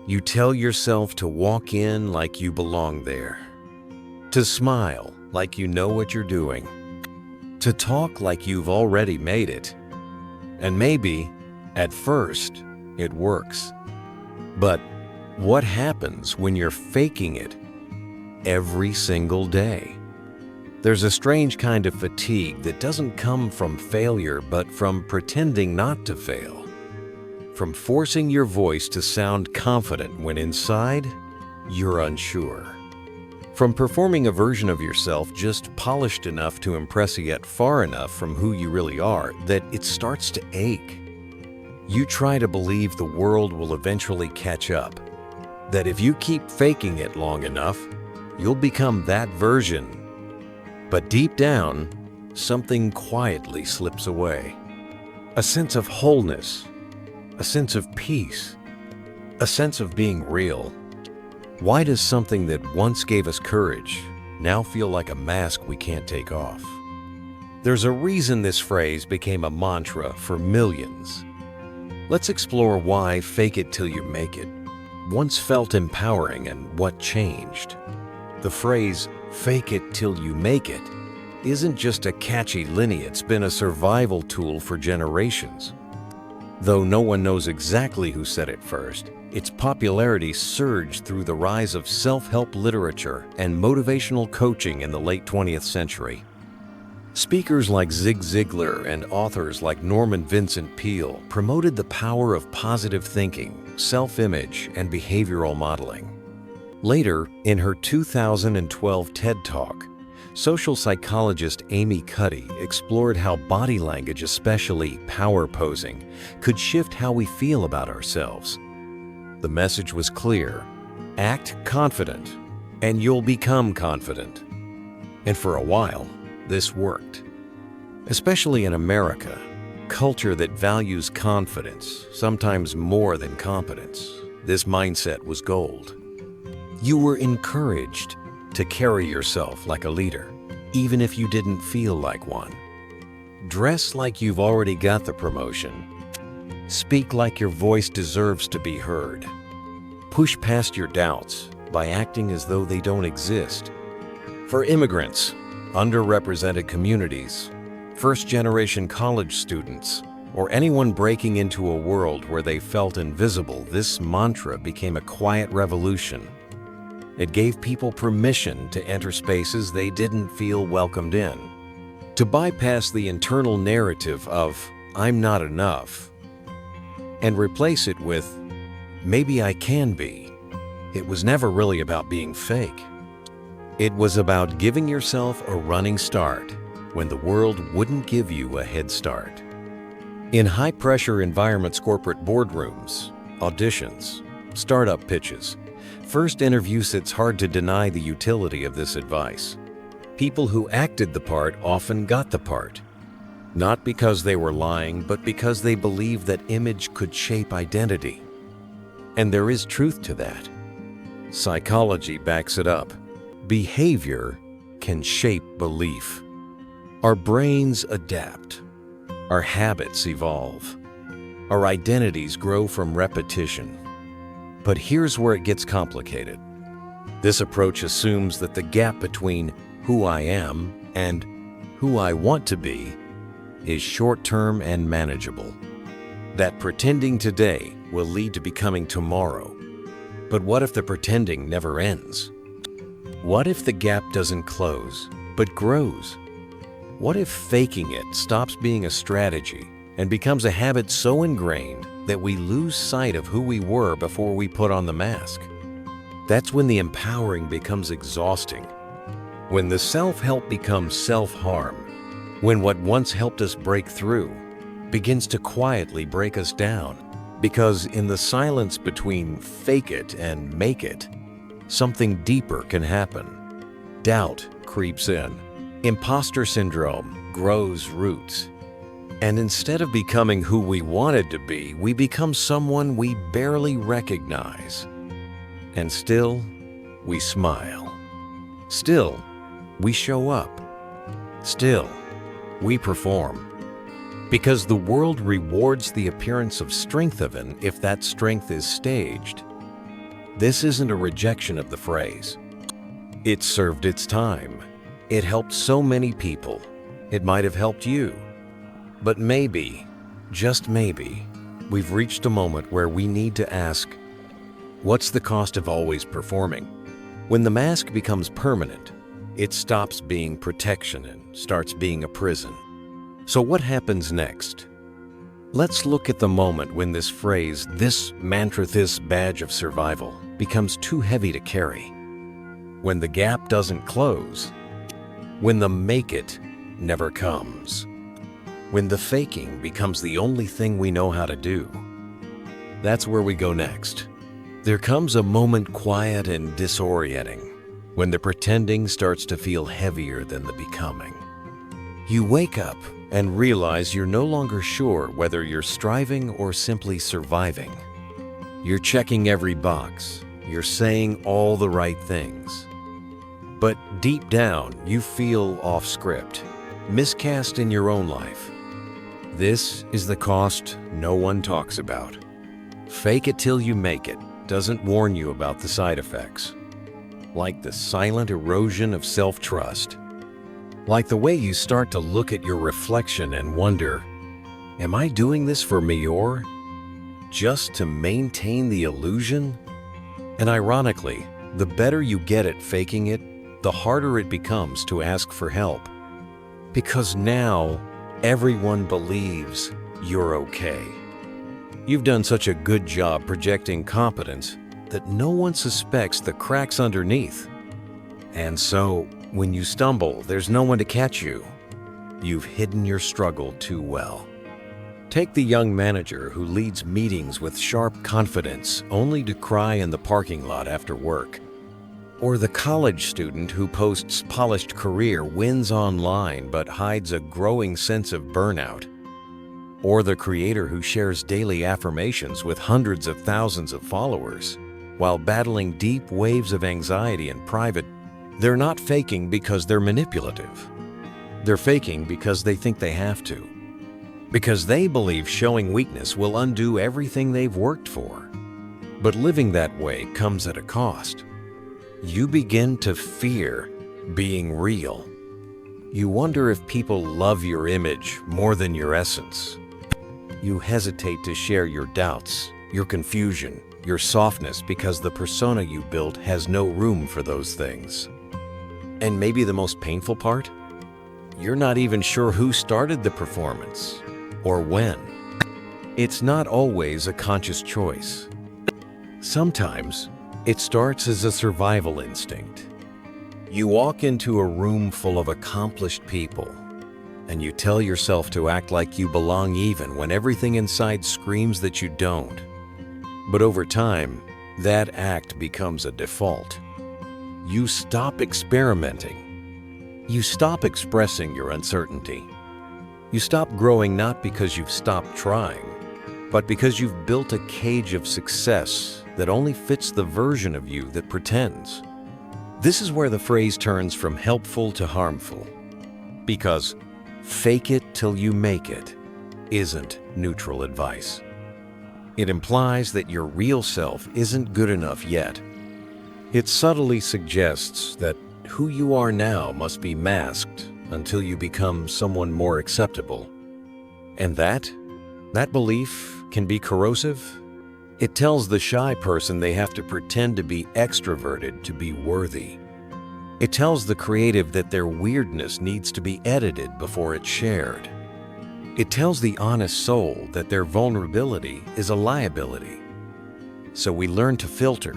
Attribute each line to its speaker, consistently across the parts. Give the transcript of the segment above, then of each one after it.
Speaker 1: You tell yourself to walk in like you belong there, to smile like you know what you're doing, to talk like you've already made it. And maybe, at first, it works. But what happens when you're faking it every single day? There's a strange kind of fatigue that doesn't come from failure, but from pretending not to fail. From forcing your voice to sound confident when inside, you're unsure. From performing a version of yourself just polished enough to impress yet far enough from who you really are that it starts to ache. You try to believe the world will eventually catch up, that if you keep faking it long enough, you'll become that version. But deep down, something quietly slips away. A sense of wholeness, a sense of peace, a sense of being real. Why does something that once gave us courage now feel like a mask we can't take off? There's a reason this phrase became a mantra for millions. Let's explore why fake it till you make it once felt empowering and what changed. The phrase, fake it till you make it, isn't just a catchy linea, it's been a survival tool for generations. Though no one knows exactly who said it first, its popularity surged through the rise of self-help literature and motivational coaching in the late 20th century. Speakers like Zig Ziglar and authors like Norman Vincent Peale promoted the power of positive thinking, self-image, and behavioral modeling. Later, in her 2012 TED Talk, social psychologist Amy Cuddy explored how body language, especially power posing, could shift how we feel about ourselves. The message was clear: act confident, and you'll become confident. And for a while, this worked. Especially in America, culture that values confidence, sometimes more than competence, this mindset was gold. You were encouraged to carry yourself like a leader, even if you didn't feel like one. Dress like you've already got the promotion. Speak like your voice deserves to be heard. Push past your doubts by acting as though they don't exist. For immigrants, underrepresented communities, first-generation college students, or anyone breaking into a world where they felt invisible, this mantra became a quiet revolution. It gave people permission to enter spaces they didn't feel welcomed in, to bypass the internal narrative of "I'm not enough" and replace it with "maybe I can be." It was never really about being fake. It was about giving yourself a running start when the world wouldn't give you a head start. In high-pressure environments, corporate boardrooms, auditions, startup pitches, first interviews, it's hard to deny the utility of this advice. People who acted the part often got the part, not because they were lying, but because they believed that image could shape identity. And there is truth to that. Psychology backs it up. Behavior can shape belief. Our brains adapt. Our habits evolve. Our identities grow from repetition. But here's where it gets complicated. This approach assumes that the gap between who I am and who I want to be is short-term and manageable. That pretending today will lead to becoming tomorrow. But what if the pretending never ends? What if the gap doesn't close, but grows? What if faking it stops being a strategy and becomes a habit so ingrained that we lose sight of who we were before we put on the mask? That's when the empowering becomes exhausting. When the self-help becomes self-harm. When what once helped us break through begins to quietly break us down. Because in the silence between fake it and make it, something deeper can happen. Doubt creeps in. Imposter syndrome grows roots. And instead of becoming who we wanted to be, we become someone we barely recognize. And still, we smile. Still, we show up. Still, we perform. Because the world rewards the appearance of strength even if that strength is staged. This isn't a rejection of the phrase. It served its time. It helped so many people. It might have helped you. But maybe, just maybe, we've reached a moment where we need to ask, what's the cost of always performing? When the mask becomes permanent, it stops being protection and starts being a prison. So what happens next? Let's look at the moment when this phrase, this mantra, this badge of survival, becomes too heavy to carry. When the gap doesn't close. When the make it never comes. When the faking becomes the only thing we know how to do. That's where we go next. There comes a moment quiet and disorienting, when the pretending starts to feel heavier than the becoming. You wake up and realize you're no longer sure whether you're striving or simply surviving. You're checking every box. You're saying all the right things. But deep down, you feel off script, miscast in your own life. This is the cost no one talks about. Fake it till you make it doesn't warn you about the side effects. Like the silent erosion of self-trust. Like the way you start to look at your reflection and wonder, am I doing this for me or just to maintain the illusion? And ironically, the better you get at faking it, the harder it becomes to ask for help. Because now, everyone believes you're okay. You've done such a good job projecting competence that no one suspects the cracks underneath. And so, when you stumble, there's no one to catch you. You've hidden your struggle too well. Take the young manager who leads meetings with sharp confidence only to cry in the parking lot after work. Or the college student who posts polished career wins online but hides a growing sense of burnout. Or the creator who shares daily affirmations with hundreds of thousands of followers while battling deep waves of anxiety in private. They're not faking because they're manipulative. They're faking because they think they have to. Because they believe showing weakness will undo everything they've worked for. But living that way comes at a cost. You begin to fear being real. You wonder if people love your image more than your essence. You hesitate to share your doubts, your confusion, your softness because the persona you built has no room for those things. And maybe the most painful part? You're not even sure who started the performance or when. It's not always a conscious choice. Sometimes it starts as a survival instinct. You walk into a room full of accomplished people and you tell yourself to act like you belong even when everything inside screams that you don't. But over time, that act becomes a default. You stop experimenting. You stop expressing your uncertainty. You stop growing not because you've stopped trying, but because you've built a cage of success that only fits the version of you that pretends. This is where the phrase turns from helpful to harmful. Because fake it till you make it isn't neutral advice. It implies that your real self isn't good enough yet. It subtly suggests that who you are now must be masked until you become someone more acceptable. And that belief can be corrosive. It tells the shy person they have to pretend to be extroverted to be worthy. It tells the creative that their weirdness needs to be edited before it's shared. It tells the honest soul that their vulnerability is a liability. So we learn to filter,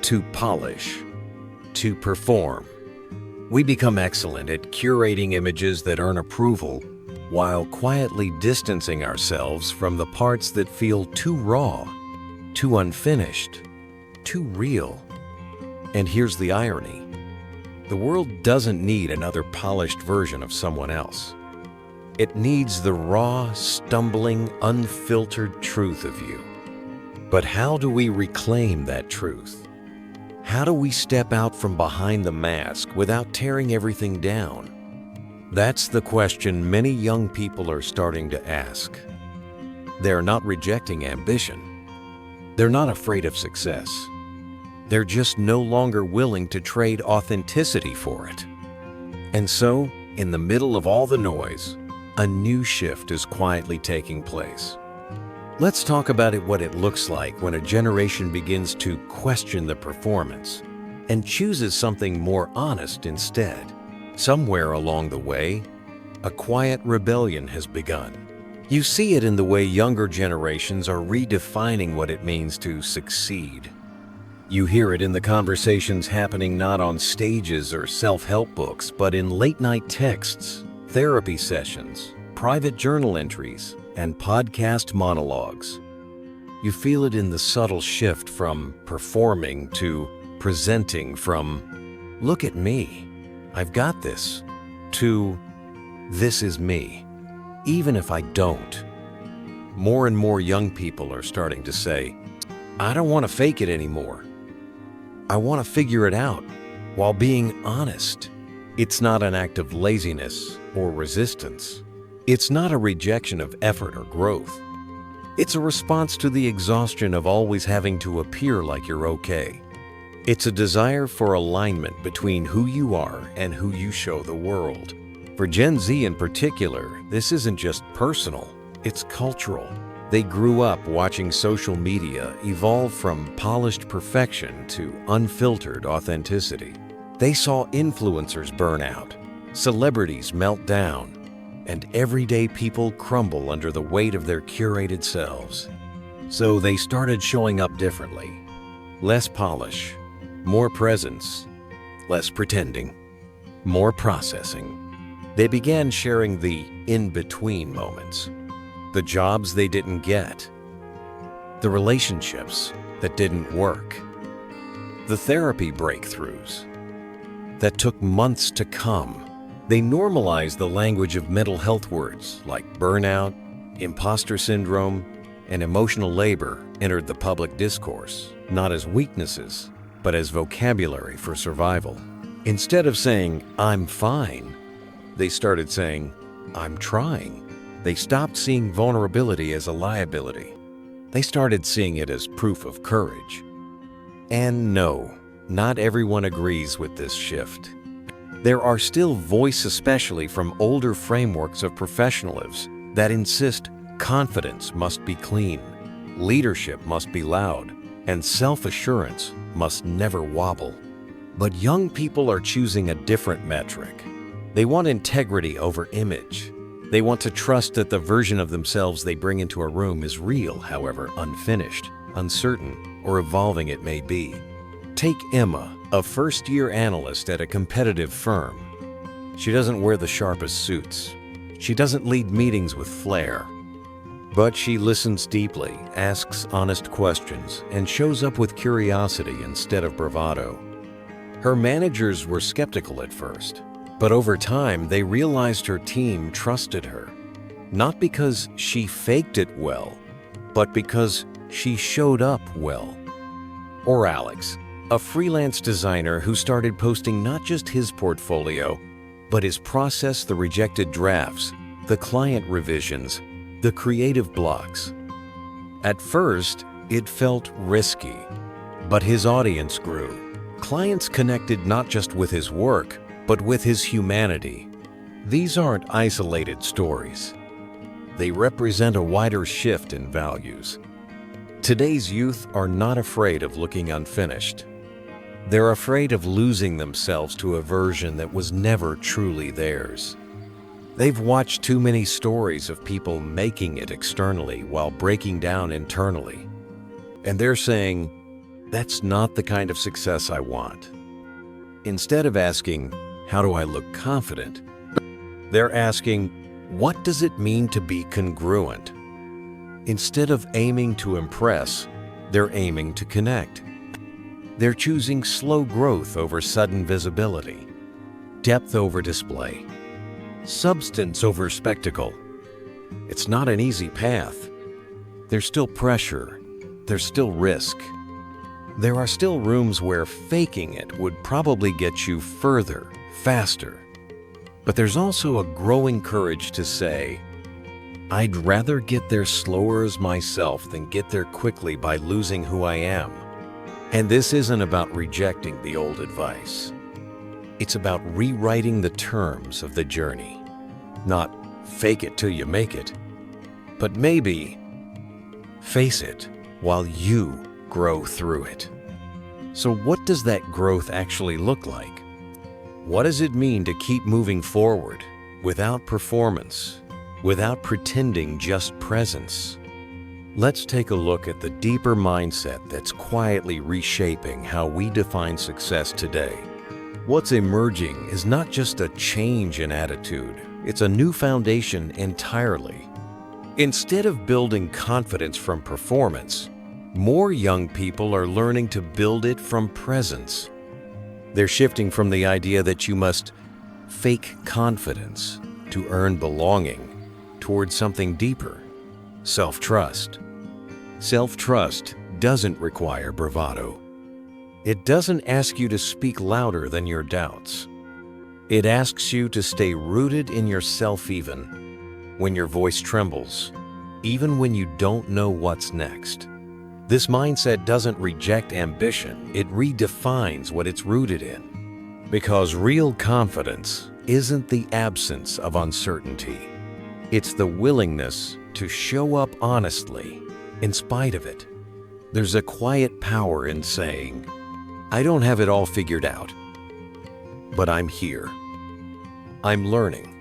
Speaker 1: to polish, to perform. We become excellent at curating images that earn approval while quietly distancing ourselves from the parts that feel too raw, too unfinished, too real. And here's the irony. The world doesn't need another polished version of someone else. It needs the raw, stumbling, unfiltered truth of you. But how do we reclaim that truth? How do we step out from behind the mask without tearing everything down? That's the question many young people are starting to ask. They're not rejecting ambition. They're not afraid of success. They're just no longer willing to trade authenticity for it. And so, in the middle of all the noise, a new shift is quietly taking place. Let's talk about what it looks like when a generation begins to question the performance and chooses something more honest instead. Somewhere along the way, a quiet rebellion has begun. You see it in the way younger generations are redefining what it means to succeed. You hear it in the conversations happening not on stages or self-help books, but in late-night texts, therapy sessions, private journal entries, and podcast monologues. You feel it in the subtle shift from performing to presenting, from "look at me, I've got this," to "this is me, even if I don't." More and more young people are starting to say, "I don't want to fake it anymore. I want to figure it out while being honest." It's not an act of laziness or resistance. It's not a rejection of effort or growth. It's a response to the exhaustion of always having to appear like you're okay. It's a desire for alignment between who you are and who you show the world. For Gen Z in particular, this isn't just personal, it's cultural. They grew up watching social media evolve from polished perfection to unfiltered authenticity. They saw influencers burn out, celebrities melt down, and everyday people crumble under the weight of their curated selves. So they started showing up differently. Less polish, more presence, less pretending, more processing. They began sharing the in-between moments. The jobs they didn't get, the relationships that didn't work, the therapy breakthroughs that took months to come. They normalized the language of mental health words like burnout, imposter syndrome, and emotional labor entered the public discourse, not as weaknesses, but as vocabulary for survival. Instead of saying, "I'm fine," they started saying, "I'm trying." They stopped seeing vulnerability as a liability. They started seeing it as proof of courage. And no, not everyone agrees with this shift. There are still voices, especially from older frameworks of professionalism, that insist confidence must be clean, leadership must be loud, and self-assurance must never wobble. But young people are choosing a different metric. They want integrity over image. They want to trust that the version of themselves they bring into a room is real, however unfinished, uncertain, or evolving it may be. Take Emma, a first-year analyst at a competitive firm. She doesn't wear the sharpest suits. She doesn't lead meetings with flair. But she listens deeply, asks honest questions, and shows up with curiosity instead of bravado. Her managers were skeptical at first, but over time they realized her team trusted her, not because she faked it well, but because she showed up well. Or Alex, a freelance designer who started posting not just his portfolio, but his process, the rejected drafts, the client revisions, the creative blocks. At first, it felt risky, but his audience grew. Clients connected not just with his work, but with his humanity. These aren't isolated stories. They represent a wider shift in values. Today's youth are not afraid of looking unfinished. They're afraid of losing themselves to a version that was never truly theirs. They've watched too many stories of people making it externally while breaking down internally. And they're saying, "That's not the kind of success I want." Instead of asking, "How do I look confident?" they're asking, "What does it mean to be congruent?" Instead of aiming to impress, they're aiming to connect. They're choosing slow growth over sudden visibility, depth over display, substance over spectacle. It's not an easy path. There's still pressure. There's still risk. There are still rooms where faking it would probably get you further, faster. But there's also a growing courage to say, "I'd rather get there slower as myself than get there quickly by losing who I am." And this isn't about rejecting the old advice. It's about rewriting the terms of the journey. Not fake it till you make it, but maybe face it while you grow through it. So what does that growth actually look like? What does it mean to keep moving forward without performance, without pretending just presence? Let's take a look at the deeper mindset that's quietly reshaping how we define success today. What's emerging is not just a change in attitude, it's a new foundation entirely. Instead of building confidence from performance, more young people are learning to build it from presence. They're shifting from the idea that you must fake confidence to earn belonging towards something deeper, self-trust. Self-trust doesn't require bravado. It doesn't ask you to speak louder than your doubts. It asks you to stay rooted in yourself even when your voice trembles, even when you don't know what's next. This mindset doesn't reject ambition, it redefines what it's rooted in. Because real confidence isn't the absence of uncertainty. It's the willingness to show up honestly in spite of it. There's a quiet power in saying, I don't have it all figured out, but I'm here. I'm learning.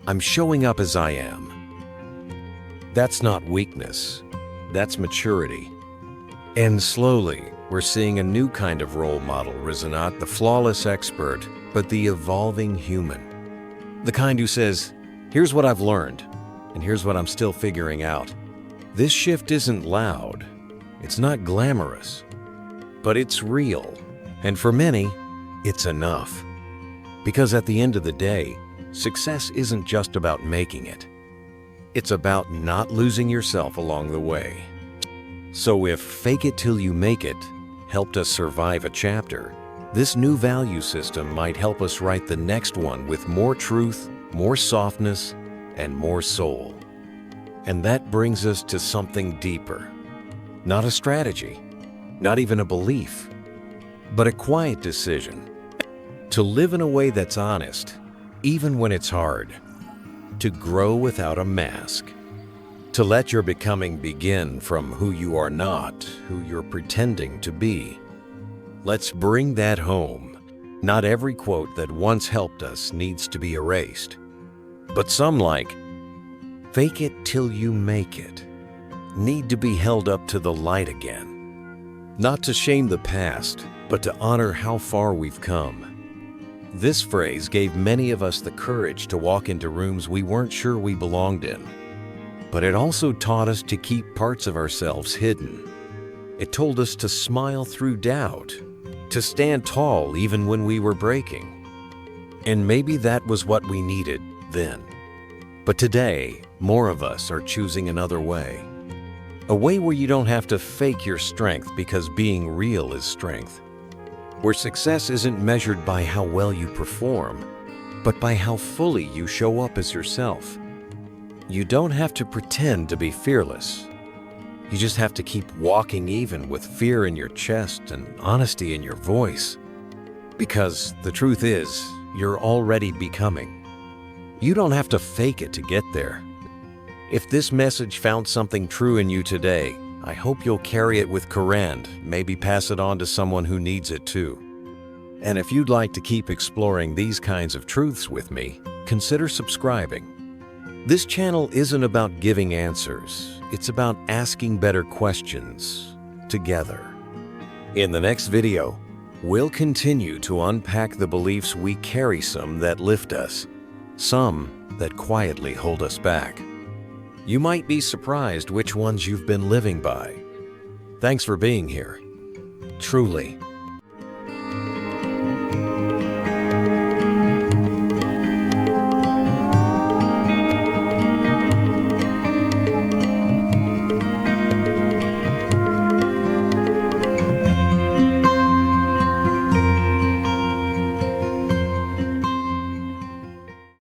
Speaker 1: I'm showing up as I am. That's not weakness, that's maturity. And slowly, we're seeing a new kind of role model risen, not the flawless expert, but the evolving human. The kind who says, here's what I've learned, and here's what I'm still figuring out. This shift isn't loud, it's not glamorous, but it's real. And for many, it's enough. Because at the end of the day, success isn't just about making it. It's about not losing yourself along the way. So if fake it till you make it helped us survive a chapter, this new value system might help us write the next one with more truth, more softness, and more soul. And that brings us to something deeper. Not a strategy, not even a belief, but a quiet decision. To live in a way that's honest, even when it's hard. To grow without a mask. To let your becoming begin from who you are not, who you're pretending to be. Let's bring that home. Not every quote that once helped us needs to be erased. But some, like, fake it till you make it, need to be held up to the light again. Not to shame the past, but to honor how far we've come. This phrase gave many of us the courage to walk into rooms we weren't sure we belonged in. But it also taught us to keep parts of ourselves hidden. It told us to smile through doubt, to stand tall even when we were breaking. And maybe that was what we needed then. But today, more of us are choosing another way. A way where you don't have to fake your strength because being real is strength. Where success isn't measured by how well you perform, but by how fully you show up as yourself. You don't have to pretend to be fearless. You just have to keep walking even with fear in your chest and honesty in your voice. Because the truth is, you're already becoming. You don't have to fake it to get there. If this message found something true in you today, I hope you'll carry it with courage, maybe pass it on to someone who needs it too. And if you'd like to keep exploring these kinds of truths with me, consider subscribing. This channel isn't about giving answers, it's about asking better questions together. In the next video, we'll continue to unpack the beliefs we carry, some that lift us, some that quietly hold us back. You might be surprised which ones you've been living by. Thanks for being here. Truly.